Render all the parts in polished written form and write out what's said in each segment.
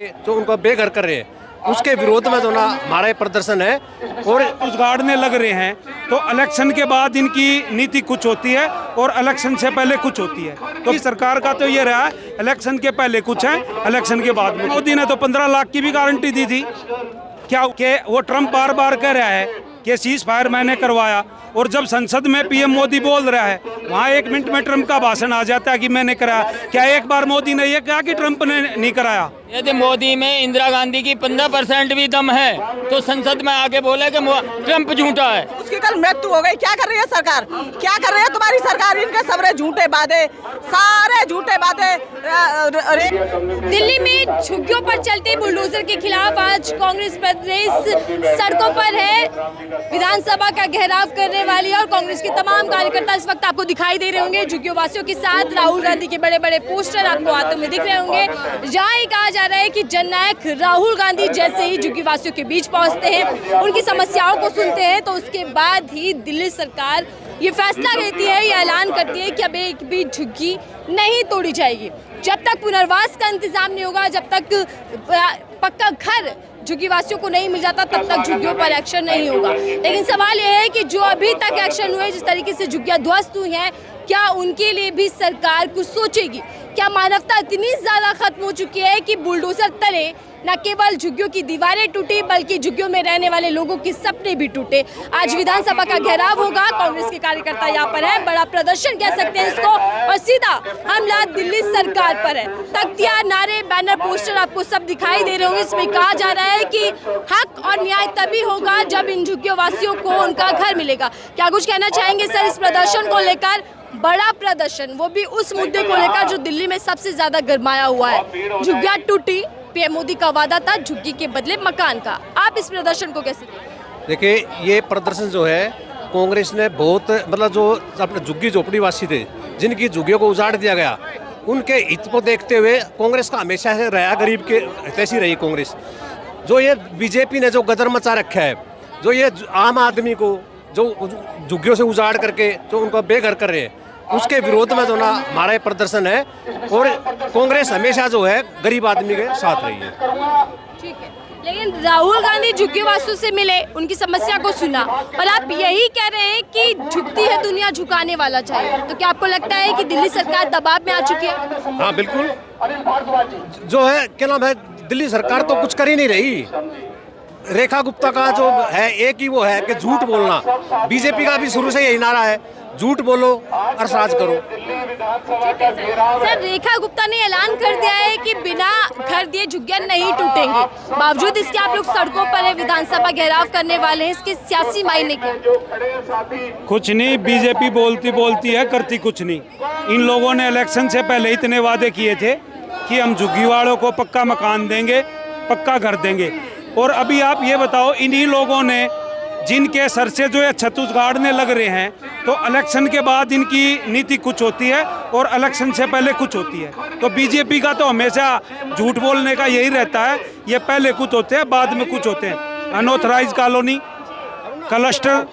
जो उनको बेघर कर रहे हैं उसके विरोध में जो ना हमारा ये प्रदर्शन है। और उजाड़ने लग रहे हैं तो इलेक्शन के बाद इनकी नीति कुछ होती है और इलेक्शन से पहले कुछ होती है। तो सरकार का तो ये रहा है इलेक्शन के पहले कुछ है, इलेक्शन के बाद में। मोदी ने तो 15 लाख की भी गारंटी दी थी। क्या कि वो ट्रम्प बार बार कह रहा है कि सीज फायर मैंने करवाया, और जब संसद में पीएम मोदी बोल रहा है वहाँ 1 मिनट में ट्रम्प का भाषण आ जाता है कि मैंने कराया। क्या एक बार मोदी ने ये कहा कि ट्रम्प ने नहीं कराया? यदि मोदी में इंदिरा गांधी की 15% भी दम है तो संसद में आके बोले कि ट्रम्प झूठा है। उसकी कल मृत्यु हो गई। क्या कर रही है सरकार? क्या कर रही है तुम्हारी सरकार? इनके सबरे झूठे वादे, सारे झूठे वादे। दिल्ली में झुग्गियों पर चलते बुलडोजर के खिलाफ आज कांग्रेस प्रदेश सड़कों पर है। विधानसभा का घेराव करने वाली और कांग्रेस के तमाम कार्यकर्ता इस वक्त आपको दिखाई दे रहे होंगे झुग्गियों वासियों के साथ। राहुल गांधी के बड़े बड़े पोस्टर आपको हाथों में दिख रहे होंगे। जहाँ ये कहा जा रहा है कि जननायक राहुल गांधी जैसे ही झुग्गी वासियों के बीच पहुंचते हैं, उनकी समस्याओं को सुनते हैं, तो उसके बाद ही दिल्ली सरकार ये फैसला लेती है, ये ऐलान करती है कि अब एक भी झुग्गी नहीं तोड़ी जाएगी। जब तक पुनर्वास का इंतजाम नहीं होगा, जब तक पक्का घर झुग्गी वासियों को नहीं मिल जाता, तब तक झुग्गियों पर एक्शन नहीं होगा। लेकिन सवाल यह है कि जो अभी तक एक्शन हुए, जिस तरीके से झुग्गियां ध्वस्त हुई हैं, क्या उनके लिए भी सरकार कुछ सोचेगी? क्या मानवता इतनी ज्यादा खत्म हो चुकी है कि बुलडोजर तले न केवल झुग्गियों की दीवारें टूटी बल्कि झुग्गियों में रहने वाले लोगों के सपने भी टूटे? आज विधानसभा का घेराव होगा, कांग्रेस के कार्यकर्ता यहाँ पर है, बड़ा प्रदर्शन कह सकते हैं इसको, और सीधा हमला दिल्ली सरकार पर है। तख्तियां, नारे, बैनर, पोस्टर आपको सब दिखाई दे रहे होंगे। इसमें कहा जा रहा है कि हक और न्याय तभी होगा जब इन झुग्गियों वासियों को उनका घर मिलेगा। क्या कुछ कहना चाहेंगे सर इस प्रदर्शन को लेकर? बड़ा प्रदर्शन, वो भी उस मुद्दे को लेकर जो दिल्ली में सबसे ज्यादा गरमाया हुआ है। झुग्गियां टूटी, पीएम मोदी का वादा था झुग्गी के बदले मकान का। आप इस प्रदर्शन को कैसे देखिए, ये प्रदर्शन जो है कांग्रेस ने बहुत मतलब जो अपने झुग्गी झोपड़ी वासी थे जिनकी झुग्गियों को उजाड़ दिया गया, उनके हित को देखते हुए कांग्रेस का हमेशा से रहा, गरीब के हितैषी रही कांग्रेस। जो ये बीजेपी ने जो गदर मचा रखा है, जो ये आम आदमी को जो झुग्गियों से उजाड़ करके जो उनको बेघर कर रहे हैं, उसके विरोध में जो ना हमारा ये प्रदर्शन है। और कांग्रेस हमेशा जो है गरीब आदमी के साथ रही है। ठीक है, लेकिन राहुल गांधी झुग्गी वासियों से मिले, उनकी समस्या को सुना, और आप यही कह रहे हैं कि झुकती है दुनिया, झुकाने वाला चाहिए। तो क्या आपको लगता है कि दिल्ली सरकार दबाव में आ चुकी है? हाँ बिल्कुल, जो है क्या नाम है, दिल्ली सरकार तो कुछ कर ही नहीं रही। रेखा गुप्ता का जो है एक ही वो है कि झूठ बोलना। बीजेपी का भी शुरू से यही नारा है, झूठ बोलो और राज करो। सर, रेखा गुप्ता ने ऐलान कर दिया है कि बिना घर दिए झुग्गियां नहीं टूटेंगी, बावजूद इसके आप लोग सड़कों पर है, विधानसभा घेराव करने वाले हैं। इसके सियासी मायने क्या? कुछ नहीं, बीजेपी बोलती बोलती है, करती कुछ नहीं। इन लोगों ने इलेक्शन से पहले इतने वादे किए थे कि हम झुग्गी वालों को पक्का मकान देंगे, पक्का घर देंगे, और अभी आप ये बताओ, इन्हीं लोगों ने जिनके सर से जो है छत उगाड़ने लग रहे हैं, तो इलेक्शन के बाद इनकी नीति कुछ होती है और इलेक्शन से पहले कुछ होती है। तो बीजेपी का तो हमेशा झूठ बोलने का यही रहता है, ये पहले कुछ होते हैं बाद में कुछ होते हैं। अनऑथराइज कॉलोनी, क्लस्टर,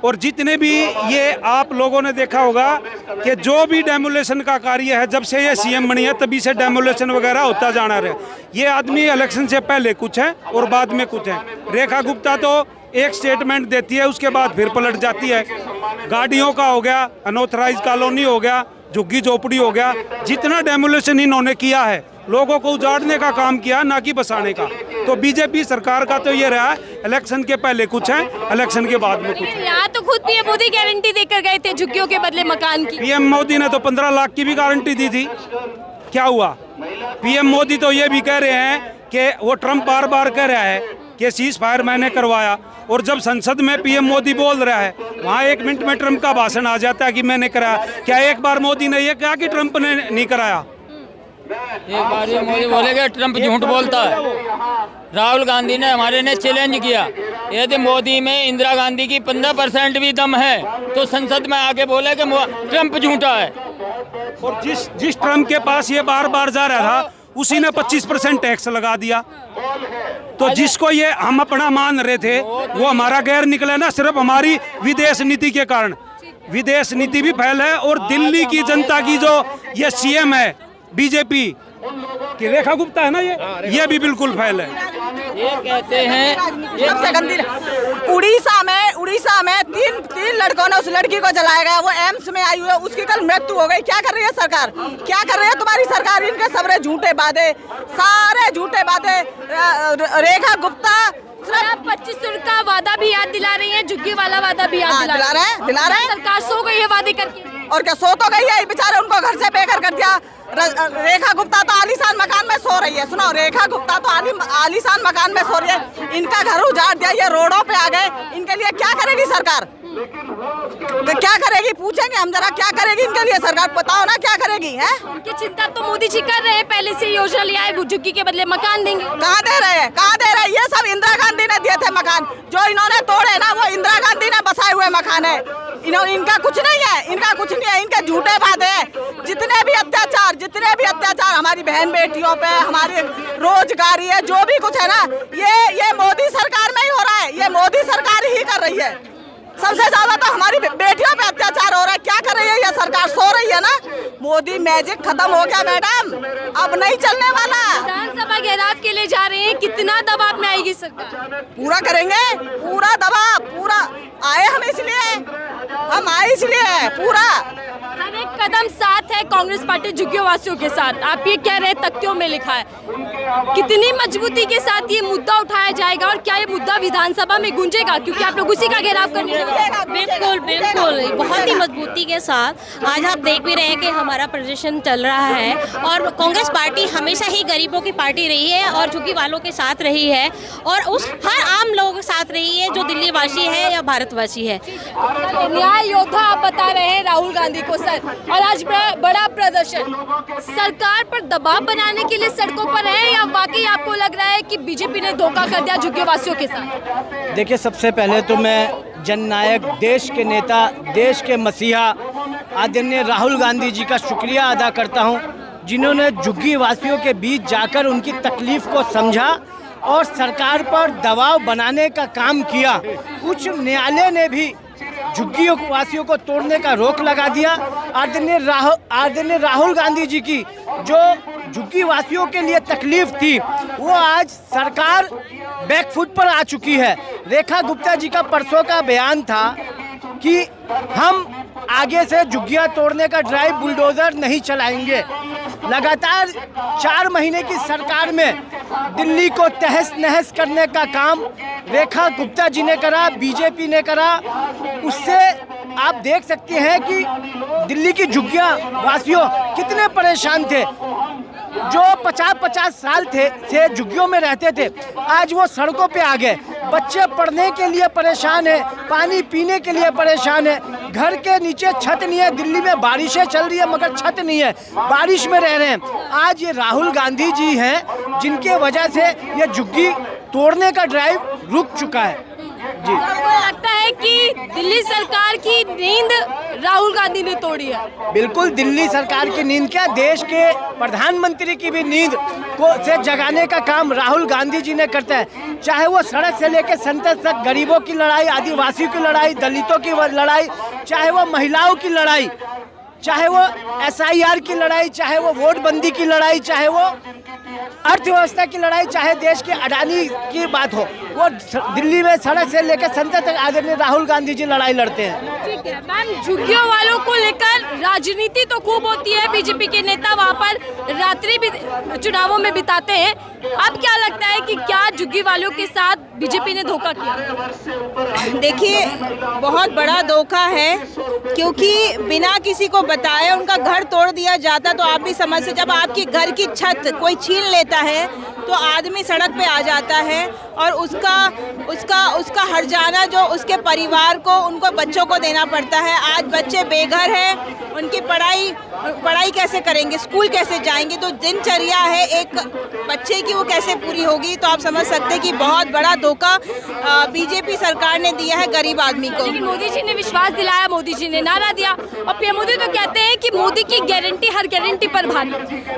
और जितने भी ये आप लोगों ने देखा होगा कि जो भी डेमोलेशन का कार्य है, जब से ये सीएम बनी है तभी से डेमोलेशन वगैरह होता जाना रहा। ये आदमी इलेक्शन से पहले कुछ है और बाद में कुछ है। रेखा गुप्ता तो एक स्टेटमेंट देती है, उसके बाद फिर पलट जाती है। गाड़ियों का हो गया, अनऑथराइज कॉलोनी हो गया, झुग्गी झोपड़ी हो गया, जितना डेमोलेशन इन्होंने किया है, लोगों को उजाड़ने का काम किया, ना कि बसाने का। तो बीजेपी सरकार का तो ये रहा है इलेक्शन के पहले कुछ है, इलेक्शन के बाद में कुछ है। यहाँ तो खुद पीएम मोदी गारंटी देकर गए थे झुग्गियों के बदले मकान की। पीएम मोदी ने तो 15 लाख की भी गारंटी दी थी। क्या हुआ? पीएम मोदी तो ये भी कह रहे हैं कि वो ट्रम्प बार बार कह रहा है कि सीज फायर मैंने करवाया, और जब संसद में पीएम मोदी बोल रहा है वहाँ 1 मिनट में ट्रम्प का भाषण आ जाता है कि मैंने कराया। क्या एक बार मोदी ने ये कहा कि ट्रम्प ने नहीं कराया? एक बार ये मोदी बोलेगा ट्रम्प झूठ बोलता है। राहुल गांधी ने हमारे ने चैलेंज किया, यदि मोदी में इंदिरा गांधी की 15% भी दम है तो संसद में आके बोले कि ट्रम्प झूठा है। और जिस ट्रम्प के पास ये बार बार जा रहा था, उसी ने 25% टैक्स लगा दिया। तो जिसको ये हम अपना मान रहे थे, वो हमारा गैर निकला ना, सिर्फ हमारी विदेश नीति के कारण। विदेश नीति भी फैल है, और दिल्ली की जनता की जो ये सीएम है बीजेपी, कि रेखा गुप्ता है ना, ये भी बिल्कुल फेल है। ये कहते हैं सबसे गंदी। उड़ीसा में तीन लड़कों ने उस लड़की को जलाया गया, वो एम्स में आई हुई है, उसकी कल मृत्यु हो गई। क्या कर रही है सरकार, क्या कर रही है तुम्हारी सरकार? इनके सबरे झूठे वादे, सारे झूठे वादे। रेखा गुप्ता आप 2500 का वादा भी याद दिला रही हैं, झुग्गी वाला वादा भी याद दिला रहे हैं। सरकार सो गई है वादे करके, और क्या सो तो गई है, बेचारे उनको घर से बेघर कर दिया। रेखा गुप्ता तो आलीशान मकान में सो रही है। सुनो, रेखा गुप्ता तो आलीशान मकान में सो रही है, इनका घर उजाड़ दिया, ये रोडों पे आ गए। इनके लिए क्या करेगी सरकार? तो क्या करेगी, पूछेंगे हम जरा, क्या करेगी इनके लिए सरकार? बताओ ना क्या करेगी है? उनकी चिंता तो मोदी जी कर रहे हैं, पहले से योजना लिया है, झुग्गी के बदले मकान देंगे। कहाँ दे रहे हैं, कहाँ दे रहे हैं? ये सब इंदिरा गांधी ने दिए थे मकान, जो इन्होंने तोड़े ना, वो इंदिरा गांधी ने बसाए हुए मकान है। इनका कुछ नहीं है, इनका कुछ नहीं है, इनके झूठे वादे हैं। जितने भी अत्याचार हमारी बहन बेटियों पे, हमारी रोजगारी है, जो भी कुछ है ना, ये मोदी सरकार में ही हो रहा है, ये मोदी सरकार ही कर रही है। सबसे ज्यादा तो हमारी बेटियों पे अत्याचार हो रहा है। क्या कर रही है ये सरकार? सो रही है ना। मोदी मैजिक खत्म हो गया मैडम, अब नहीं चलने वाला। विधानसभा घेराव के लिए जा रहे हैं, कितना दबाव में आएगी सरकार? पूरा करेंगे, पूरा दबाव, पूरा आए हम इसलिए पूरा। हर एक कदम साथ है कांग्रेस पार्टी झुग्गियों वासियों के साथ। आप ये कह रहे हैं, तख्तियों में लिखा है, कितनी मजबूती के साथ ये मुद्दा उठाया जाएगा और क्या ये मुद्दा विधानसभा में गूंजेगा? क्योंकि आप लोग उसी का घेराव करने जा रहे हैं। बिल्कुल बहुत ही मजबूती के साथ। आज आप देख भी रहे हैं कि हमारा प्रदर्शन चल रहा है और कांग्रेस पार्टी हमेशा ही गरीबों की पार्टी रही है और झुग्गी वालों के साथ रही है और उस हर आम लोगों के साथ रही है, जो दिल्ली वासी है या भारतवासी है। न्याय योद्धा आप बता रहे हैं राहुल गांधी को सर, और आज बड़ा प्रदर्शन सरकार पर दबाव बनाने के लिए सड़कों पर है, या वाकई आपको लग रहा है कि बीजेपी ने धोखा कर दिया झुग्गी वासियों के साथ? देखिए, सबसे पहले तो मैं जननायक, देश के नेता, देश के मसीहा आदरणीय राहुल गांधी जी का शुक्रिया अदा करता हूं, जिन्होंने झुग्गी वासियों के बीच जाकर उनकी तकलीफ को समझा और सरकार पर दबाव बनाने का काम किया। उच्च न्यायालय ने भी झुग्गी वासियों को तोड़ने का रोक लगा दिया। आदरणीय राहुल गांधी जी की जो झुग्गी वासियों के लिए तकलीफ थी, वो आज सरकार बैकफुट पर आ चुकी है। रेखा गुप्ता जी का परसों का बयान था कि हम आगे से झुग्गियां तोड़ने का ड्राइव बुलडोजर नहीं चलाएंगे। लगातार 4 महीने की सरकार में दिल्ली को तहस नहस करने का काम रेखा गुप्ता जी ने करा, बीजेपी ने करा। उससे आप देख सकते हैं कि दिल्ली की झुग्गियां वासियों कितने परेशान थे। जो 50-50 साल थे झुग्गियों में रहते थे, आज वो सड़कों पे आ गए। बच्चे पढ़ने के लिए परेशान है, पानी पीने के लिए परेशान है, घर के नीचे छत नहीं है। दिल्ली में बारिशें चल रही है मगर छत नहीं है, बारिश में रह रहे हैं। आज ये राहुल गांधी जी हैं जिनके वजह से ये झुग्गी तोड़ने का ड्राइव रुक चुका है। जी, आपको लगता है कि दिल्ली सरकार की नींद राहुल गांधी ने तोड़ी है? बिल्कुल, दिल्ली सरकार की नींद क्या, देश के प्रधानमंत्री की भी नींद को से जगाने का काम राहुल गांधी जी ने करता है। चाहे वो सड़क से लेकर संसद तक गरीबों की लड़ाई, आदिवासियों की लड़ाई, दलितों की लड़ाई, चाहे वो महिलाओं की लड़ाई, चाहे वो SIR की लड़ाई, चाहे वो वोटबंदी की लड़ाई, चाहे वो अर्थव्यवस्था की लड़ाई, चाहे देश के अडानी की बात हो, वो दिल्ली में सड़क से लेकर संसद तक आदरणीय राहुल गांधी जी लड़ाई लड़ते हैं। ठीक है मैम, झुग्गियों वालों को लेकर राजनीति तो खूब होती है, बीजेपी के नेता वहाँ पर रात्रि भी चुनावों में बिताते हैं। अब क्या लगता है कि क्या झुग्गी वालों के साथ बीजेपी ने धोखा किया? देखिए, बहुत बड़ा धोखा है, क्योंकि बिना किसी को बताए उनका घर तोड़ दिया जाता। तो आप भी समझ से, जब आपकी घर की छत कोई छीन लेता है तो आदमी सड़क पे आ जाता है और उसका हर्जाना जो उसके परिवार को, उनको बच्चों को देना पड़ता है। आज बच्चे बेघर हैं, उनकी पढ़ाई कैसे करेंगे, स्कूल कैसे जाएंगे? तो दिनचर्या है एक बच्चे की, वो कैसे पूरी होगी? तो आप समझ सकते हैं कि बहुत बड़ा धोखा बीजेपी सरकार ने दिया है गरीब आदमी को। लेकिन मोदी जी ने विश्वास दिलाया, मोदी जी ने नारा दिया और पीएम मोदी तो कहते हैं कि मोदी की गारंटी हर गारंटी पर भारी।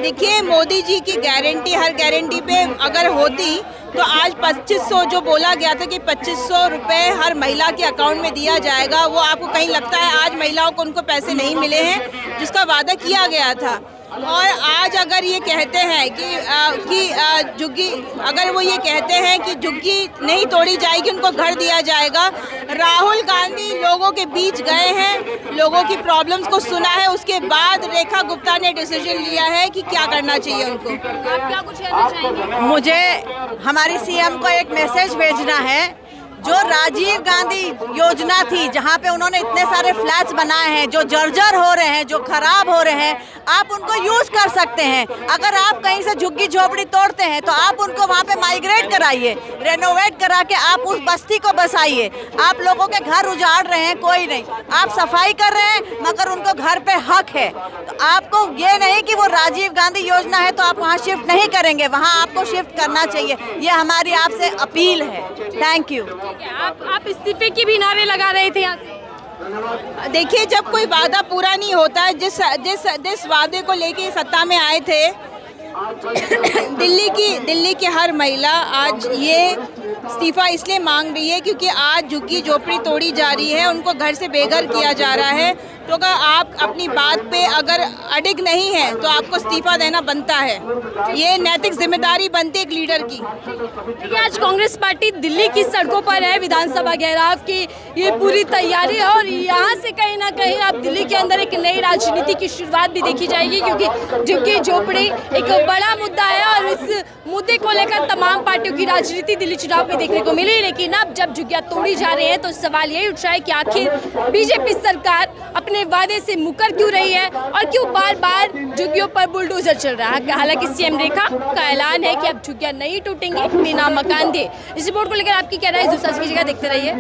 देखिए, मोदी जी की गारंटी हर गारंटी पे अगर होती तो आज 2500 जो बोला गया था कि 2500 रुपये हर महिला के अकाउंट में दिया जाएगा, वो आपको कहीं लगता है आज महिलाओं को उनको पैसे नहीं मिले हैं जिसका वादा किया गया था? और आज अगर ये कहते हैं कि झुग्गी, अगर वो ये कहते हैं कि झुग्गी नहीं तोड़ी जाएगी, उनको घर दिया जाएगा। राहुल गांधी लोगों के बीच गए हैं, लोगों की प्रॉब्लम्स को सुना है, उसके बाद रेखा गुप्ता ने डिसीजन लिया है कि क्या करना चाहिए उनको। आप क्या कुछ कहना चाहेंगे? मुझे हमारी सीएम को एक मैसेज भेजना है। जो राजीव गांधी योजना थी, जहां पे उन्होंने इतने सारे फ्लैट्स बनाए हैं जो जर्जर हो रहे हैं, जो खराब हो रहे हैं, आप उनको यूज कर सकते हैं। अगर आप कहीं से झुग्गी झोपड़ी तोड़ते हैं तो आप उनको वहां पे माइग्रेट कराइए, रेनोवेट करा के आप उस बस्ती को बसाइए। आप लोगों के घर उजाड़ रहे हैं, कोई नहीं, आप सफाई कर रहे हैं, मगर उनको घर पे हक है। तो आपको ये नहीं कि वो राजीव गांधी योजना है तो आप वहाँ शिफ्ट नहीं करेंगे, वहाँ आपको शिफ्ट करना चाहिए। ये हमारी आपसे अपील है। Thank you. आप इस्तीफे की भी नारे लगा रहे थे यहाँ से। देखिए, जब कोई वादा पूरा नहीं होता है, जिस वादे को लेके सत्ता में आए थे, दिल्ली की हर महिला आज ये इस्तीफा इसलिए मांग रही है क्योंकि आज झुग्गी झोपड़ी तोड़ी जा रही है, उनको घर से बेघर किया जा रहा है। तो अगर आप अपनी बात पे अगर अडिग नहीं है तो आपको इस्तीफा देना बनता है। ये नैतिक जिम्मेदारी बनती है एक लीडर की। देखिए, आज कांग्रेस पार्टी दिल्ली की सड़कों पर है, विधानसभा घेराव की ये पूरी तैयारी है और यहाँ से कहीं ना कहीं अब दिल्ली के अंदर एक नई राजनीति की शुरुआत भी देखी जाएगी, क्योंकि झुग्गी झोपड़ी एक बड़ा मुद्दा है और इस मुद्दे को लेकर तमाम पार्टियों की राजनीति दिल्ली चुनाव में देखने को मिली। लेकिन अब जब झुग्गियां तोड़ी जा रही है तो सवाल यही उठ रहा है कि आखिर बीजेपी सरकार अपने वादे से मुकर क्यों रही है और क्यों बार बार झुग्गियों पर बुलडोजर चल रहा है। हालांकि सीएम रेखा का ऐलान है कि अब झुग्गियां नहीं टूटेंगी बिना मकान दिए। इस रिपोर्ट को लेकर आपकी क्या राय है? दूसरा की जगह देखते रहिए।